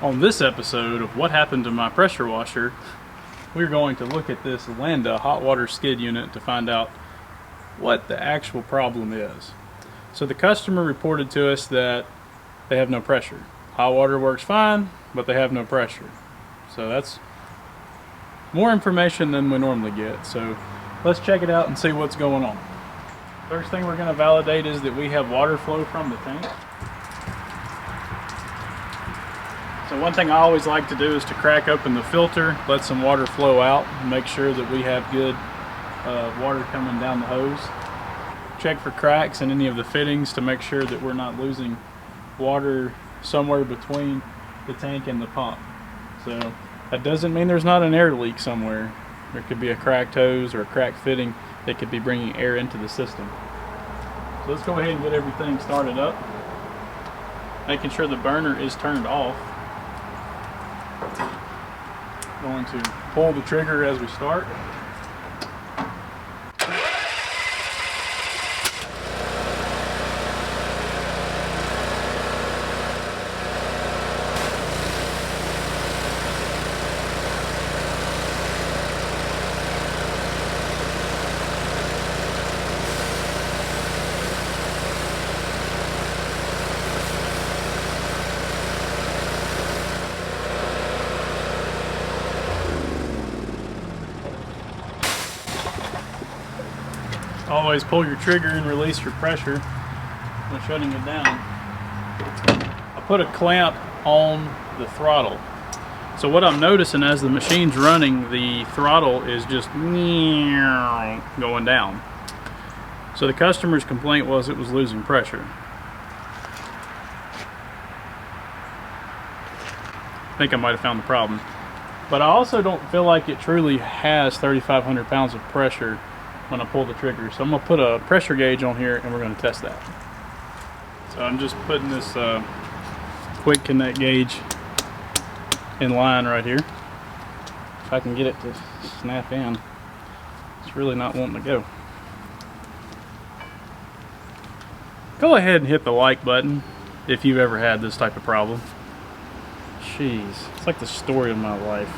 On this episode of What Happened to My Pressure Washer, we're going to look at this Landa Hotwater skid unit to find out what the actual problem is. So the customer reported to us that they have no pressure. Hot water works fine, but they have no pressure. So that's more information than we normally get. So let's check it out and see what's going on. First thing we're going to validate is that we have water flow from the tank. So one thing I always like to do is to crack open the filter, let some water flow out, and make sure that we have good water coming down the hose. Check for cracks in any of the fittings to make sure that we're not losing water somewhere between the tank and the pump. So that doesn't mean there's not an air leak somewhere. There could be a cracked hose or a cracked fitting that could be bringing air into the system. So let's go ahead and get everything started up, making sure the burner is turned off. Going to pull the trigger as we start. Always pull your trigger and release your pressure when shutting it down. I put a clamp on the throttle. So what I'm noticing as the machine's running, the throttle is just going down. So the customer's complaint was it was losing pressure. I think I might have found the problem. But I also don't feel like it truly has 3,500 pounds of pressure when I pull the trigger. So I'm going to put a pressure gauge on here and we're going to test that. So I'm just putting this quick connect gauge in line right here. If I can get it to snap in. It's really not wanting to go. Go ahead and hit the like button if you've ever had this type of problem. Jeez, it's like the story of my life.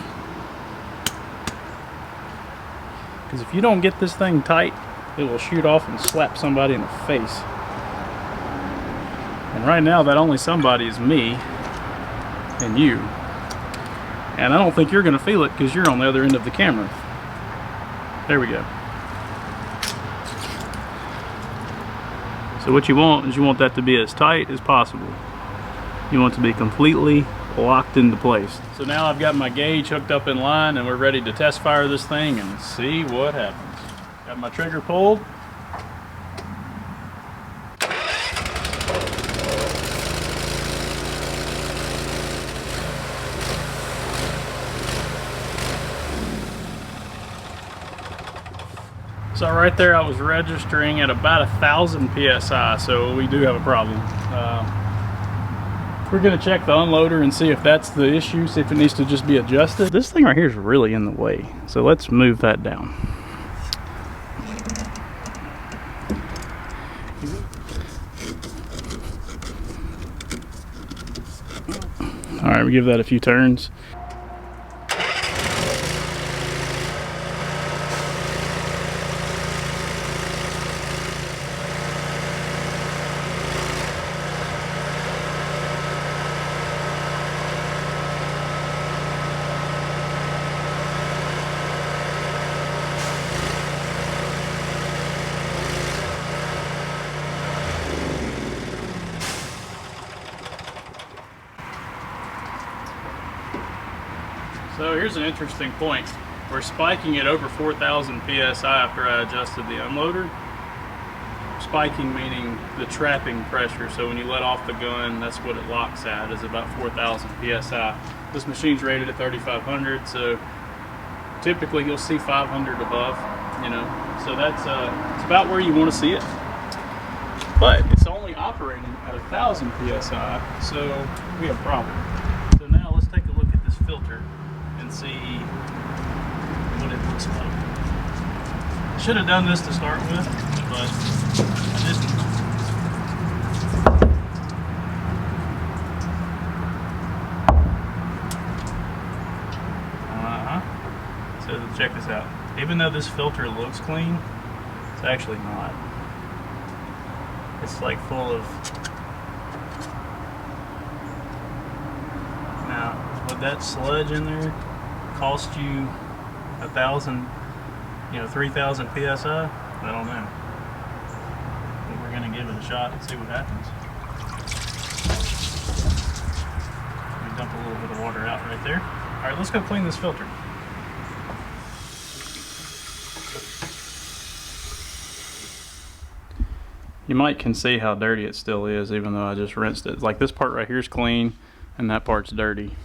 Because if you don't get this thing tight, it will shoot off and slap somebody in the face. And right now, that only somebody is me and you. And I don't think you're going to feel it because you're on the other end of the camera. There we go. So what you want is you want that to be as tight as possible. You want it to be completely locked into place. So now I've got my gauge hooked up in line and we're ready to test fire this thing and see what happens. Got my trigger pulled. So right there I was registering at about 1,000 psi, so we do have a problem. We're going to check the unloader and see if that's the issue, see if it needs to just be adjusted. This thing right here is really in the way, so let's move that down. Alright, we give that a few turns. So here's an interesting point. We're spiking it over 4,000 psi after I adjusted the unloader. Spiking meaning the trapping pressure. So when you let off the gun, that's what it locks at, is about 4,000 psi. This machine's rated at 3,500, so typically you'll see 500 above, you know. So that's it's about where you want to see it. But it's only operating at 1,000 psi, so we have a problem. So now let's take a look at this filter and see what it looks like. Should have done this to start with, but I didn't. So check this out. Even though this filter looks clean, it's actually not. It's like full of... Now, would that sludge in there cost you 1,000, 3,000 PSI? I don't know. But we're gonna give it a shot and see what happens. Let me dump a little bit of water out right there. All right, let's go clean this filter. You can see how dirty it still is, even though I just rinsed it. Like this part right here is clean, and that part's dirty.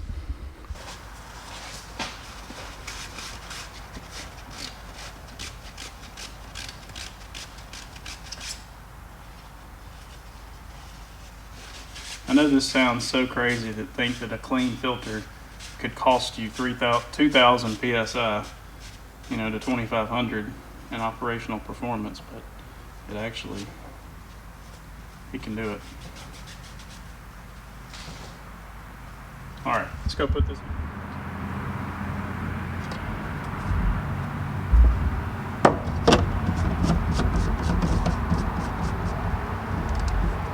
I know this sounds so crazy to think that a clean filter could cost you 2,000 PSI, to 2,500 in operational performance, but it actually, you can do it. All right, let's go put this.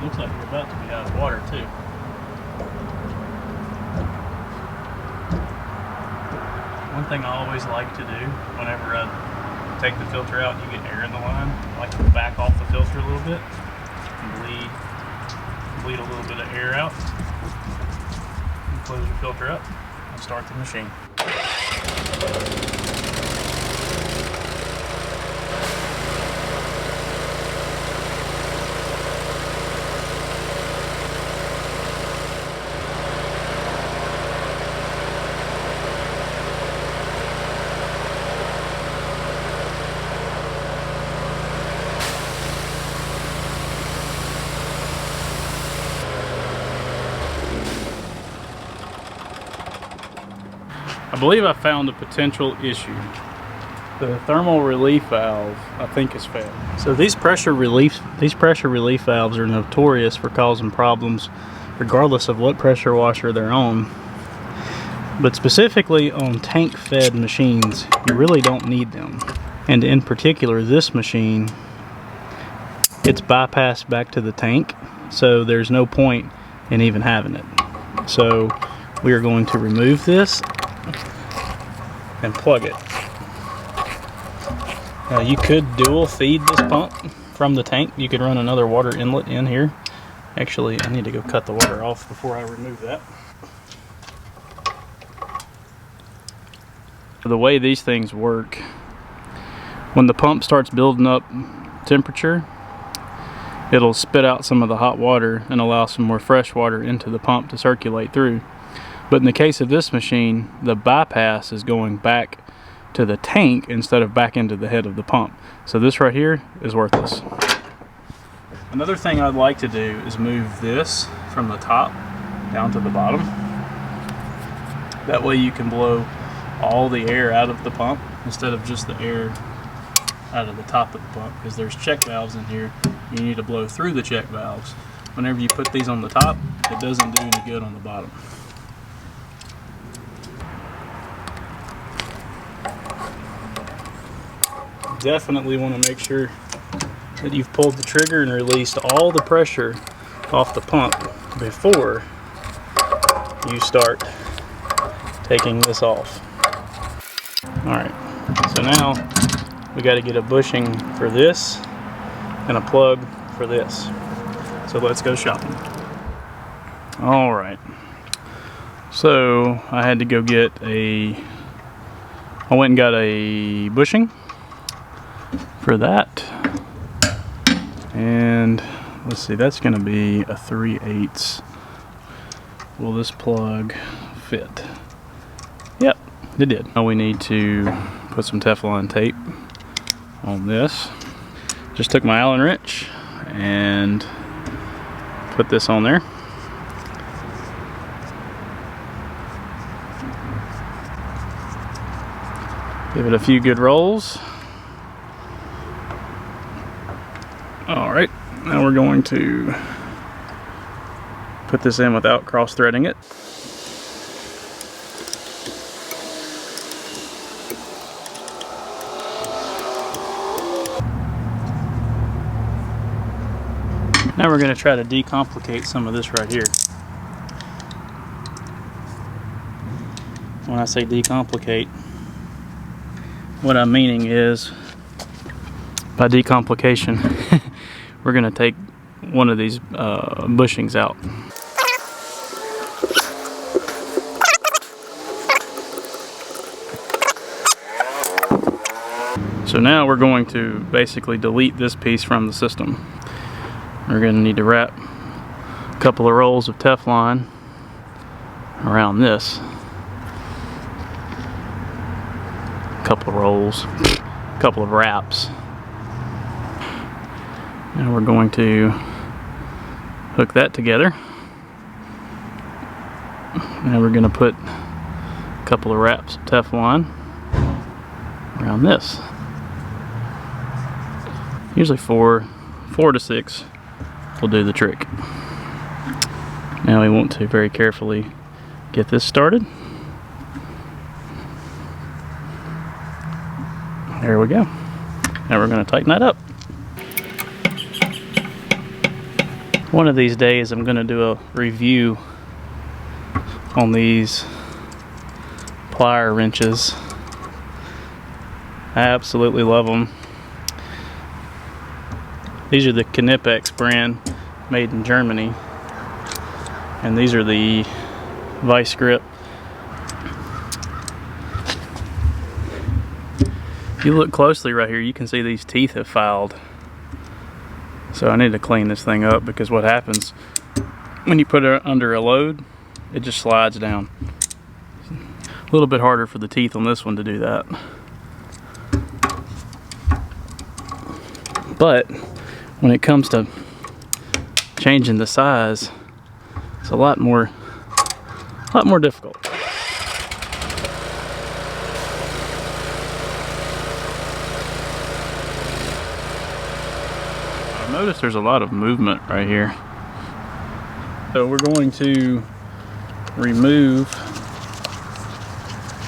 Looks like we're about to be out of water too. One thing I always like to do whenever I take the filter out and you get air in the line, I like to back off the filter a little bit and bleed a little bit of air out. And close your filter up and start the machine. I believe I found a potential issue. The thermal relief valve, I think, is failed. So these pressure relief valves are notorious for causing problems regardless of what pressure washer they're on. But specifically on tank fed machines, you really don't need them. And in particular, this machine, it's bypassed back to the tank, so there's no point in even having it. So we are going to remove this and plug it. Now you could dual feed this pump from the tank. You could run another water inlet in here. Actually, I need to go cut the water off before I remove that. The way these things work, when the pump starts building up temperature, it'll spit out some of the hot water and allow some more fresh water into the pump to circulate through. But in the case of this machine, the bypass is going back to the tank instead of back into the head of the pump. So this right here is worthless. Another thing I'd like to do is move this from the top down to the bottom. That way you can blow all the air out of the pump instead of just the air out of the top of the pump, because there's check valves in here. You need to blow through the check valves. Whenever you put these on the top, it doesn't do any good on the bottom. Definitely want to make sure that you've pulled the trigger and released all the pressure off the pump before you start taking this off. Alright, so now we got to get a bushing for this and a plug for this. So let's go shopping. Alright, so I had to go get I went and got a bushing for that, and let's see, that's going to be a 3/8. Will this plug fit? Yep, it did. Now we need to put some Teflon tape on this. Just took my Allen wrench and put this on there. Give it a few good rolls. Alright, now we're going to put this in without cross-threading it. Now we're going to try to decomplicate some of this right here. When I say decomplicate, what I'm meaning is, by decomplication, we're going to take one of these bushings out. So now we're going to basically delete this piece from the system. We're going to need to wrap a couple of rolls of Teflon around this. A couple of rolls, a couple of wraps. Now we're going to hook that together. Now we're going to put a couple of wraps of Teflon around this. Usually four to six will do the trick. Now we want to very carefully get this started. There we go. Now we're going to tighten that up. One of these days I'm going to do a review on these plier wrenches. I absolutely love them. These are the Knipex brand, made in Germany, and these are the vice grip. If you look closely right here, you can see these teeth have filed. So I need to clean this thing up, because what happens when you put it under a load, it just slides down. A little bit harder for the teeth on this one to do that. But when it comes to changing the size, it's a lot more difficult. I've noticed there's a lot of movement right here. So we're going to remove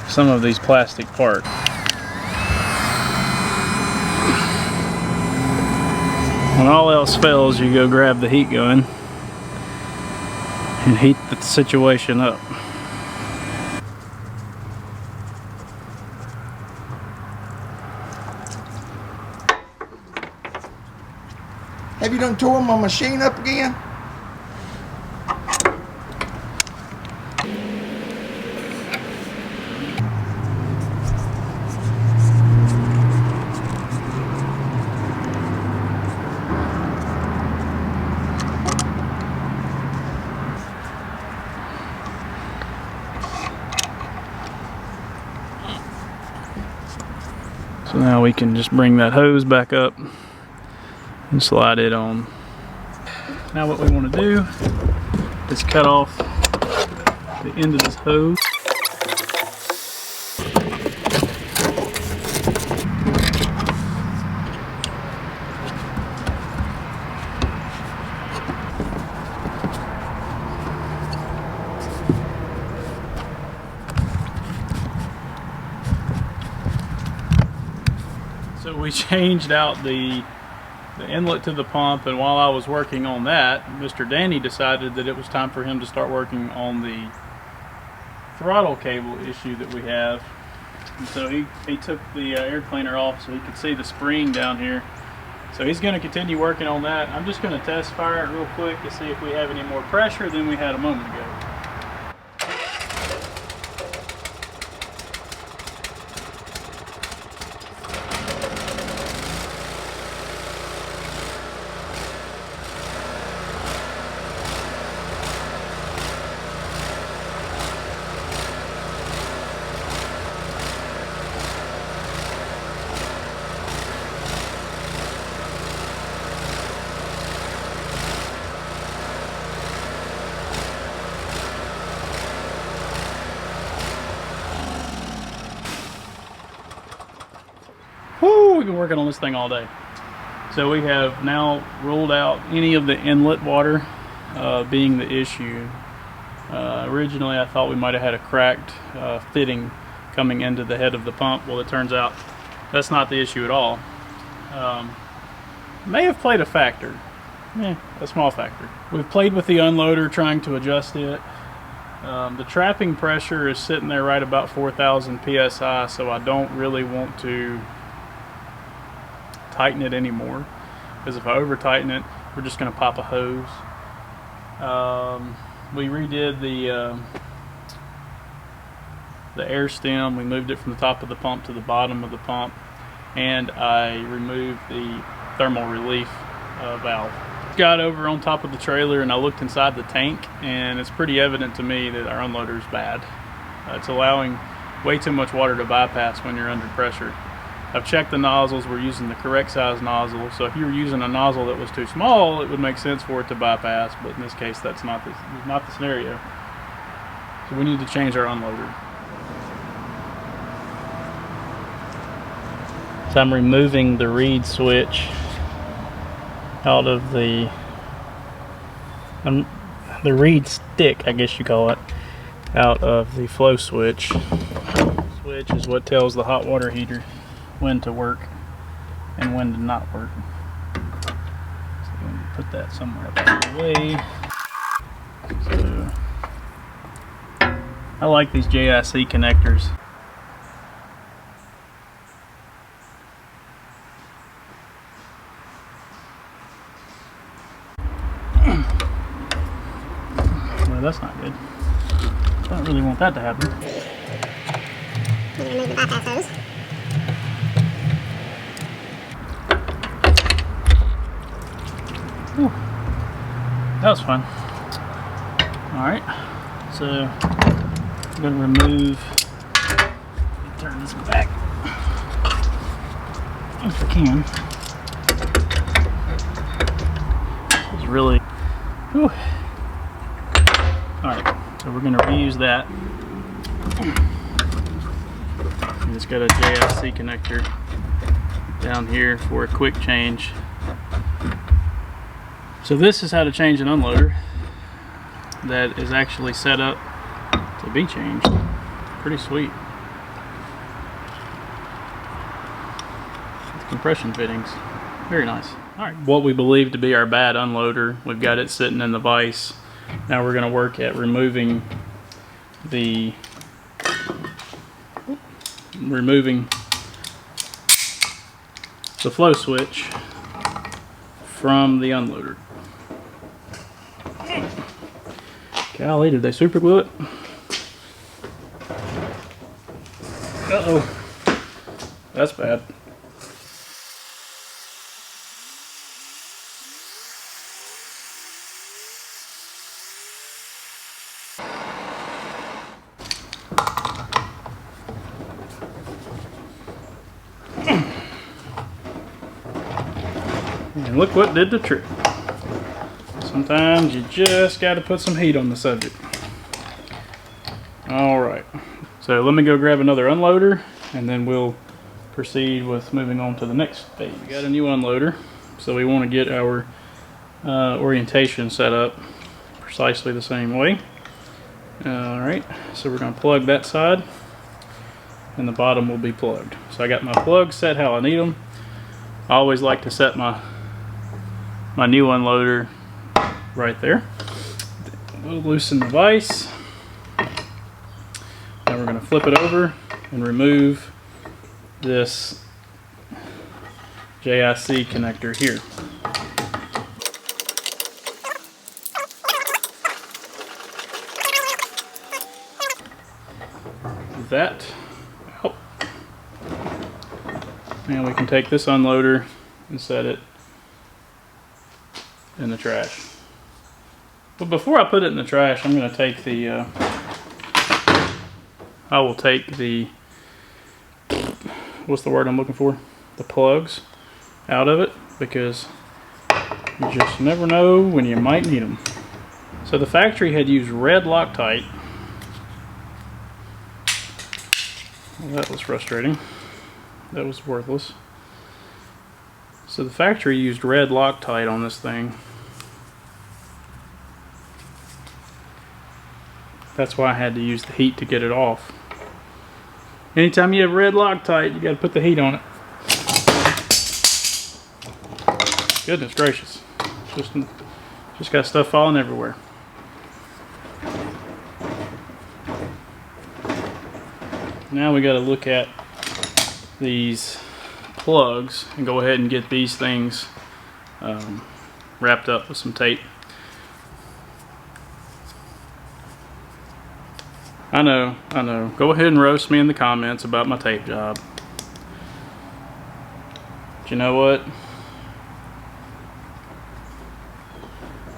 some of these plastic parts. When all else fails, you go grab the heat gun and heat the situation up. Have you done tore my machine up again? So now we can just bring that hose back up and slide it on. Now what we want to do is cut off the end of this hose. So we changed out the inlet to the pump, and while I was working on that, Mr. Danny decided that it was time for him to start working on the throttle cable issue that we have. And so he took the air cleaner off so he could see the spring down here. So he's going to continue working on that. I'm just going to test fire it real quick to see if we have any more pressure than we had a moment ago. Woo, we've been working on this thing all day. So we have now ruled out any of the inlet water being the issue. Originally I thought we might have had a cracked fitting coming into the head of the pump. Well, it turns out that's not the issue at all. May have played a factor. a small factor. We've played with the unloader trying to adjust it. The trapping pressure is sitting there right about 4,000 psi, so I don't really want to tighten it anymore, because if I over tighten it, we're just going to pop a hose. We redid the air stem. We moved it from the top of the pump to the bottom of the pump, and I removed the thermal relief valve. Got over on top of the trailer and I looked inside the tank, and it's pretty evident to me that our unloader is bad. It's allowing way too much water to bypass when you're under pressure. I've checked the nozzles. We're using the correct size nozzle, so if you were using a nozzle that was too small, it would make sense for it to bypass, but in this case that's not the scenario. So we need to change our unloader. So I'm removing the reed switch out of the reed stick, I guess you call it, out of the flow switch. Switch is what tells the hot water heater when to work and when to not work. So I'm going to put that somewhere out of the way. So I like these JIC connectors. Well, that's not good. I don't really want that to happen. You remove the bypass hose. Whew. That was fun. Alright, so I'm going to remove, turn this back if I can. This is really, whew. Alright, so we're going to reuse that. And it's got a JIC connector down here for a quick change. So this is how to change an unloader that is actually set up to be changed. Pretty sweet. With compression fittings. Very nice. Alright, what we believe to be our bad unloader, we've got it sitting in the vise. Now we're going to work at removing the flow switch from the unloader. Golly, did they super glue it? Uh-oh. That's bad. And look what did the trick. Sometimes you just got to put some heat on the subject. Alright, so let me go grab another unloader and then we'll proceed with moving on to the next phase. We got a new unloader, so we want to get our orientation set up precisely the same way. Alright, so we're going to plug that side and the bottom will be plugged. So I got my plugs set how I need them. I always like to set my new unloader right there. We'll loosen the vise. Now we're going to flip it over and remove this JIC connector here. That out. And we can take this unloader and set it in the trash. But before I put it in the trash, I'm going to take the I will take the, what's the word I'm looking for? The plugs out of it, because you just never know when you might need them. So the factory had used red Loctite. Well, that was frustrating. That was worthless. So the factory used red Loctite on this thing. That's why I had to use the heat to get it off. Anytime you have red Loctite, you got to put the heat on it. Goodness gracious. Just got stuff falling everywhere. Now we got to look at these plugs and go ahead and get these things wrapped up with some tape. I know. Go ahead and roast me in the comments about my tape job. But you know what?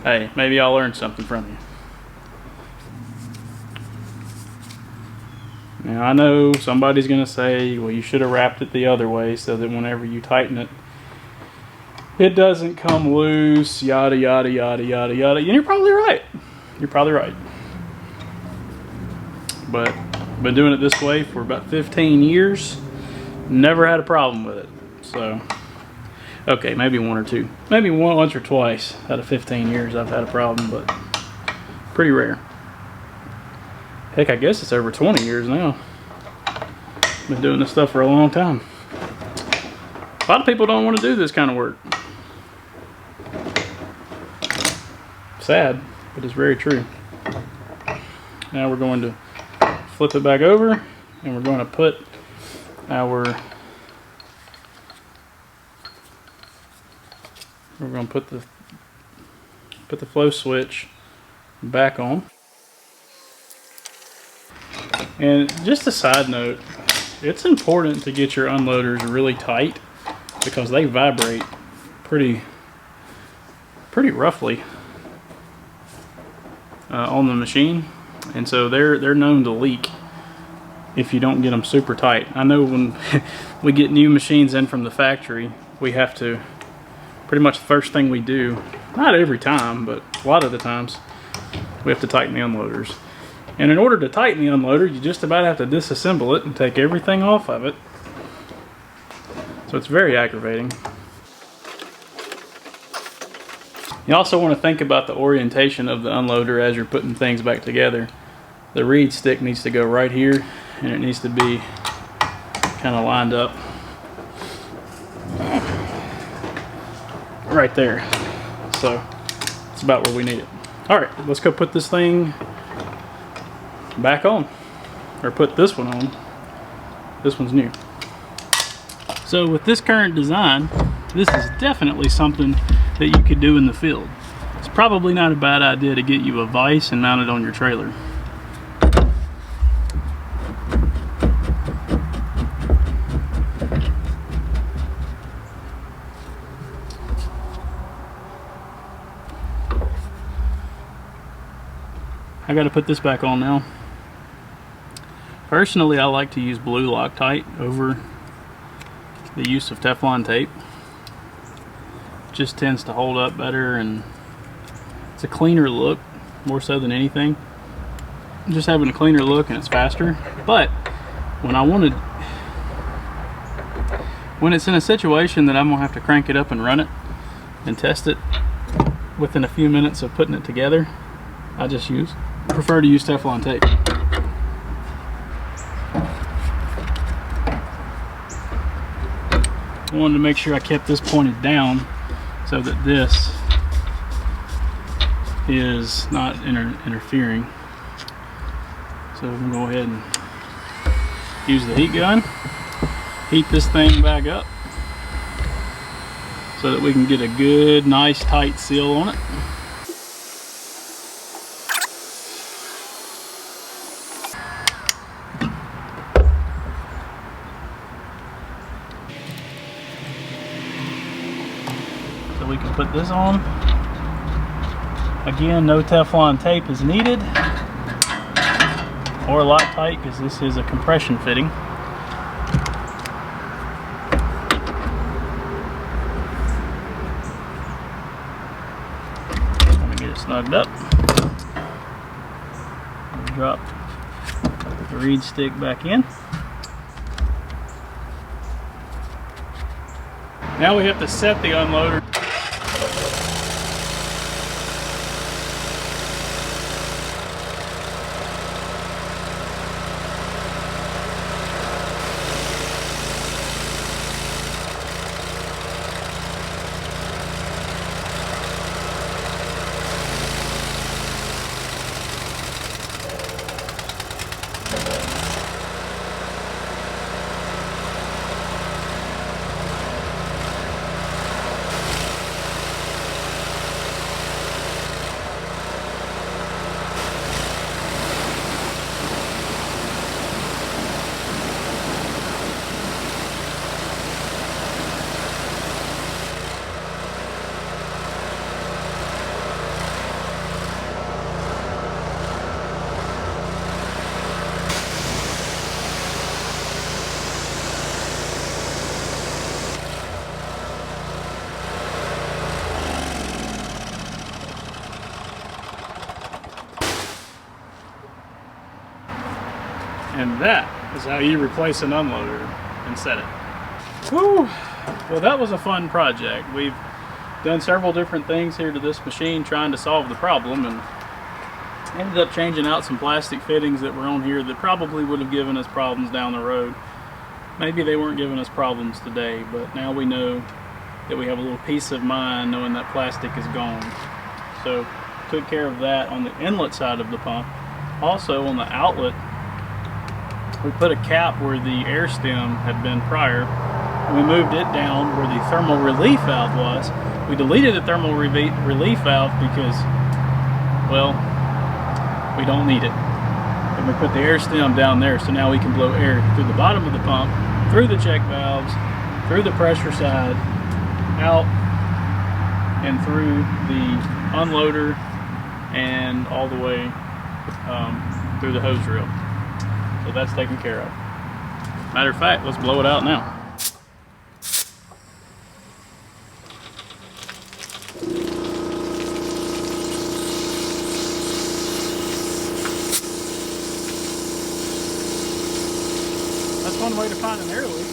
Hey, maybe I'll learn something from you. Now I know somebody's gonna say, well, you should have wrapped it the other way so that whenever you tighten it, it doesn't come loose, yada yada yada yada yada. And you're probably right. You're probably right. But I've been doing it this way for about 15 years. Never had a problem with it. So, okay, maybe one or two. Maybe once or twice out of 15 years I've had a problem, but pretty rare. Heck, I guess it's over 20 years now. Been doing this stuff for a long time. A lot of people don't want to do this kind of work. Sad, but it's very true. Now we're going to flip it back over, and we're going to put our put the flow switch back on. And just a side note, it's important to get your unloaders really tight because they vibrate pretty roughly on the machine, and so they're known to leak if you don't get them super tight. I know when we get new machines in from the factory, we have to pretty much the first thing we do, not every time, but a lot of the times, we have to tighten the unloaders. And in order to tighten the unloader, you just about have to disassemble it and take everything off of it. So it's very aggravating. You also want to think about the orientation of the unloader as you're putting things back together. The reed stick needs to go right here, and it needs to be kind of lined up right there. So it's about where we need it. All right, let's go put this thing back on, or put this one on. This one's new. So with this current design, this is definitely something that you could do in the field. It's probably not a bad idea to get you a vise and mount it on your trailer. I got to put this back on now. Personally, I like to use blue Loctite over the use of Teflon tape. It just tends to hold up better, and it's a cleaner look, more so than anything. Just having a cleaner look, and it's faster. But when it's in a situation that I'm gonna have to crank it up and run it and test it within a few minutes of putting it together, I prefer to use Teflon tape. I wanted to make sure I kept this pointed down so that this is not interfering. So I'm gonna go ahead and use the heat gun, heat this thing back up so that we can get a good, nice, tight seal on it. We can put this on. Again, no Teflon tape is needed, or Loctite, because this is a compression fitting. Just want to get it snugged up. Drop the reed stick back in. Now we have to set the unloader. And that is how you replace an unloader and set it. Whew. Well, that was a fun project. We've done several different things here to this machine trying to solve the problem, and ended up changing out some plastic fittings that were on here that probably would have given us problems down the road. Maybe they weren't giving us problems today, but now we know that we have a little peace of mind knowing that plastic is gone. So took care of that on the inlet side of the pump. Also on the outlet, we put a cap where the air stem had been prior. We moved it down where the thermal relief valve was. We deleted the thermal relief valve because, well, we don't need it. And we put the air stem down there, so now we can blow air through the bottom of the pump, through the check valves, through the pressure side, out, and through the unloader, and all the way through the hose reel. So that's taken care of. Matter of fact, let's blow it out now. That's one way to find an air leak.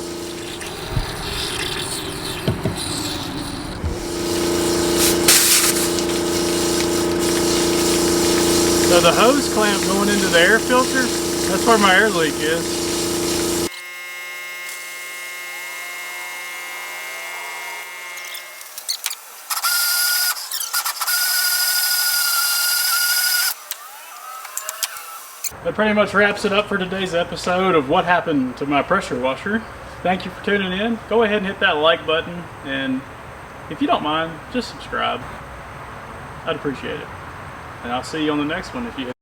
So the hose clamp going into the air filter, that's where my air leak is. That pretty much wraps it up for today's episode of what happened to my pressure washer. Thank you for tuning in. Go ahead and hit that like button, and if you don't mind, just subscribe. I'd appreciate it. And I'll see you on the next one if you